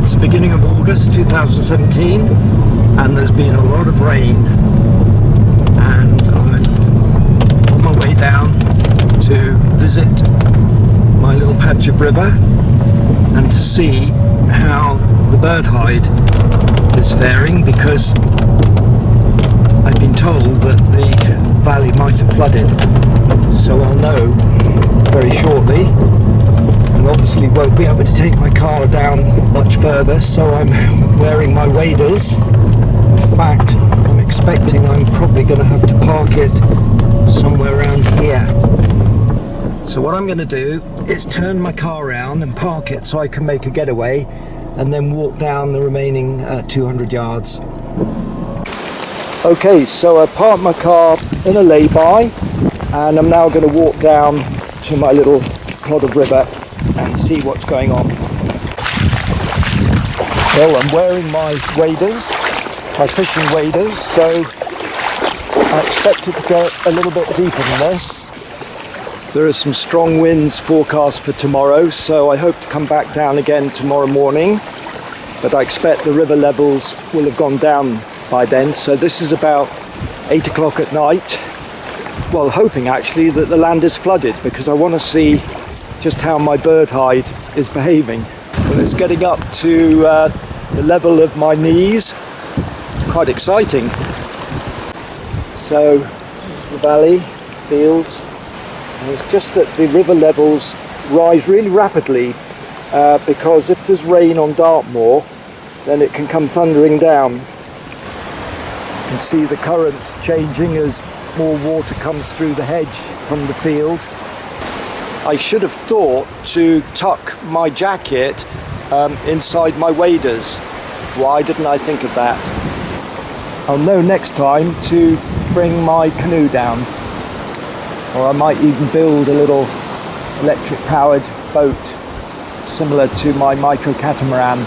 It's the beginning of August 2017 and there's been a lot of rain, and I'm on my way down to visit my little patch of river and to see how the bird hide is faring, because I've been told that the valley might have flooded, so I'll know very shortly, and obviously won't be able to take my car down much further, so I'm wearing my waders. In fact, I'm expecting I'm probably going to have to park it somewhere around here. So what I'm going to do is turn my car around and park it so I can make a getaway and then walk down the remaining 200 yards. Okay, so I parked my car in a lay-by and I'm now going to walk down to my little plot of river and see what's going on. Well, I'm wearing my waders, my fishing waders, so I expect it to go a little bit deeper than this. There are some strong winds forecast for tomorrow, so I hope to come back down again tomorrow morning, but I expect the river levels will have gone down by then. So this is about 8 o'clock at night. Well, hoping actually that the land is flooded, because I want to see just how my bird hide is behaving. Well, it's getting up to the level of my knees. It's quite exciting. So this is the valley, fields, and it's just that the river levels rise really rapidly, because if there's rain on Dartmoor, then it can come thundering down. You can see the currents changing as more water comes through the hedge from the field. I should have thought to tuck my jacket inside my waders. Why didn't I think of that? I'll know next time to bring my canoe down, or I might even build a little electric powered boat similar to my micro catamaran.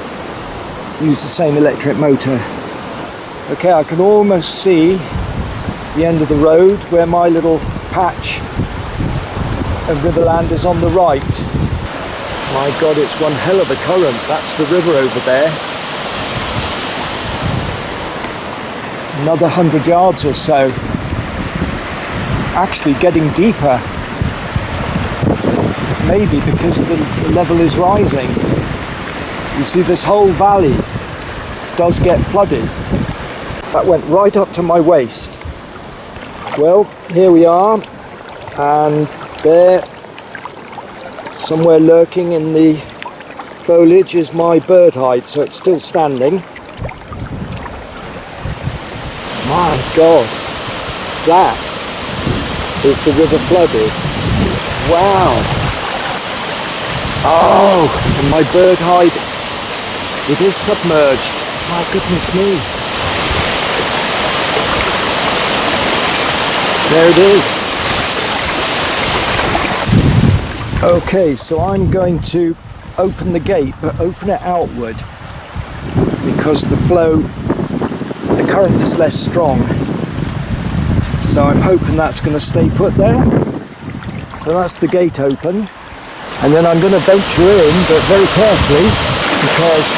Use the same electric motor. Okay, I can almost see the end of the road where my little patch of riverland is on the right. My God, it's one hell of a current. That's the river over there. Another 100 yards or so. Actually getting deeper. Maybe because the level is rising. You see, this whole valley does get flooded. That went right up to my waist. Well, here we are, and there, somewhere lurking in the foliage, is my bird hide, so it's still standing. My God, that is the river flooded. Wow. Oh, and my bird hide, it is submerged. My goodness me. There it is. Okay, so I'm going to open the gate, but open it outward, because the current is less strong. So I'm hoping that's going to stay put there. So that's the gate open. And then I'm going to venture in, but very carefully, because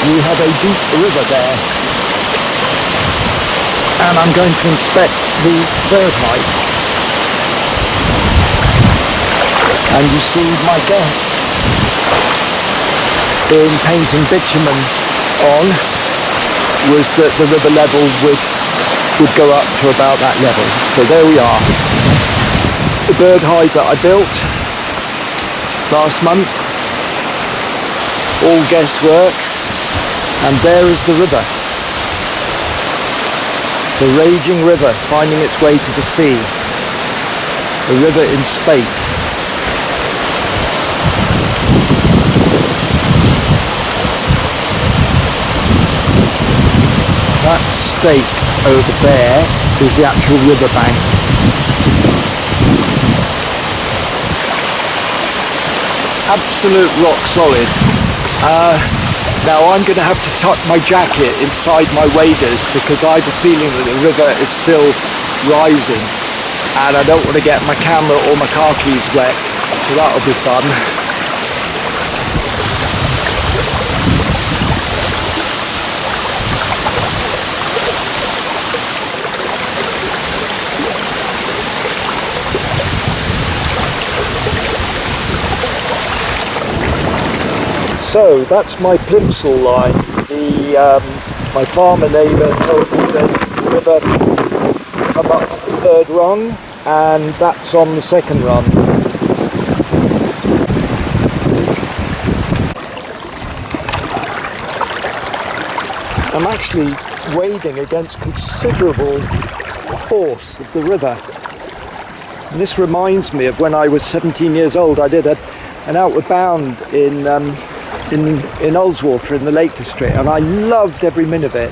we have a deep river there. And I'm going to inspect the bird hide. And you see, my guess in painting bitumen on was that the river level would go up to about that level. So there we are. The bird hide that I built last month, all guesswork, and there is the river. The raging river finding its way to the sea. The river in spate. That stake over there is the actual river bank. Absolute rock solid. Now I'm going to have to tuck my jacket inside my waders, because I have a feeling that the river is still rising, and I don't want to get my camera or my car keys wet, so that'll be fun. So that's my plimsoll line. My farmer neighbour told me that the river come up to the 3rd rung, and that's on the 2nd run. I'm actually wading against considerable force of the river. And this reminds me of when I was 17 years old. I did an outward bound in Ullswater in the Lake District, and I loved every minute of it.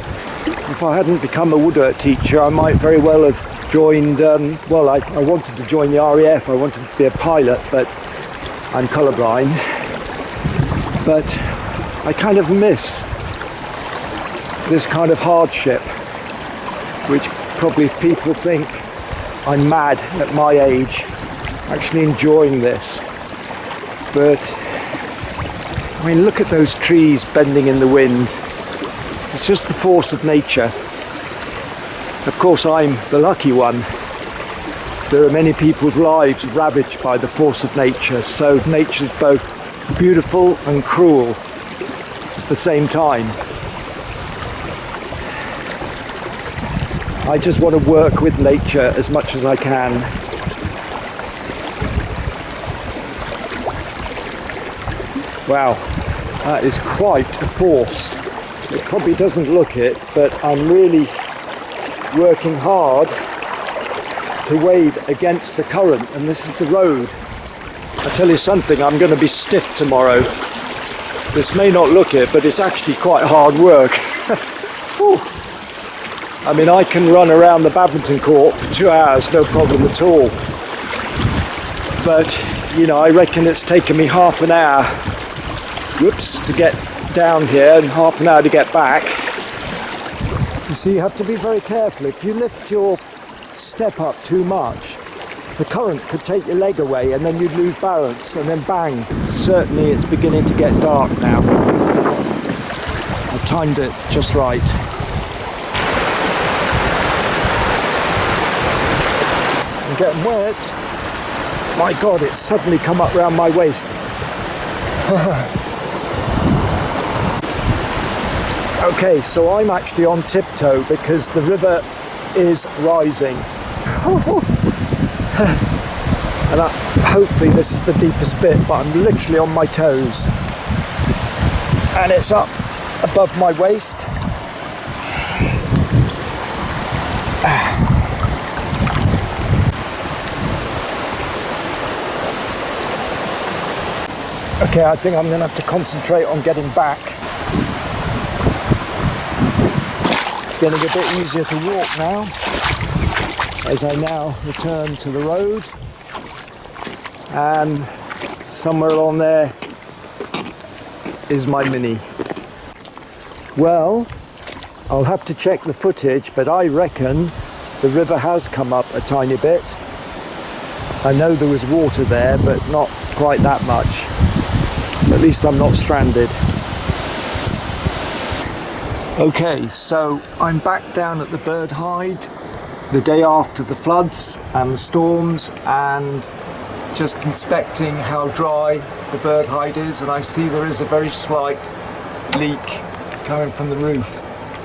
If I hadn't become a woodwork teacher, I might very well have joined, I wanted to join the RAF, I wanted to be a pilot, but I'm colourblind. But I kind of miss this kind of hardship, which probably people think I'm mad at my age, actually enjoying this. But I mean, look at those trees bending in the wind. It's just the force of nature. Of course, I'm the lucky one. There are many people's lives ravaged by the force of nature, so nature's both beautiful and cruel at the same time. I just want to work with nature as much as I can. Wow, that is quite a force. It probably doesn't look it, but I'm really working hard to wade against the current, and this is the road. I tell you something, I'm going to be stiff tomorrow. This may not look it, but it's actually quite hard work. I mean, I can run around the badminton court for 2 hours, no problem at all. But, you know, I reckon it's taken me half an hour, to get down here and half an hour to get back. You see, you have to be very careful. If you lift your step up too much, the current could take your leg away and then you'd lose balance, and then bang. Certainly it's beginning to get dark now. I timed it just right. I'm getting wet. My God, it's suddenly come up round my waist. Okay, so I'm actually on tiptoe because the river is rising. And hopefully this is the deepest bit, but I'm literally on my toes. And it's up above my waist. Okay, I think I'm going to have to concentrate on getting back. It's getting a bit easier to walk now, as I now return to the road. And somewhere along there is my Mini. Well, I'll have to check the footage, but I reckon the river has come up a tiny bit. I know there was water there, but not quite that much. At least I'm not stranded. Okay, so I'm back down at the bird hide the day after the floods and the storms, and just inspecting how dry the bird hide is, and I see there is a very slight leak coming from the roof.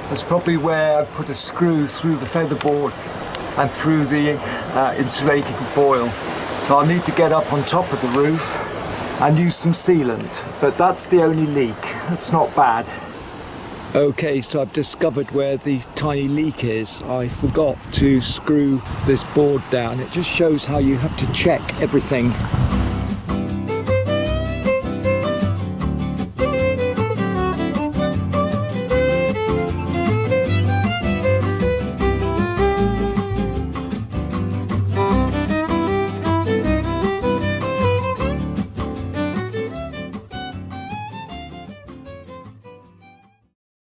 That's probably where I put a screw through the featherboard and through the insulating foil. So I'll need to get up on top of the roof and use some sealant, but that's the only leak. It's not bad. Okay, so I've discovered where the tiny leak is. I forgot to screw this board down. It just shows how you have to check everything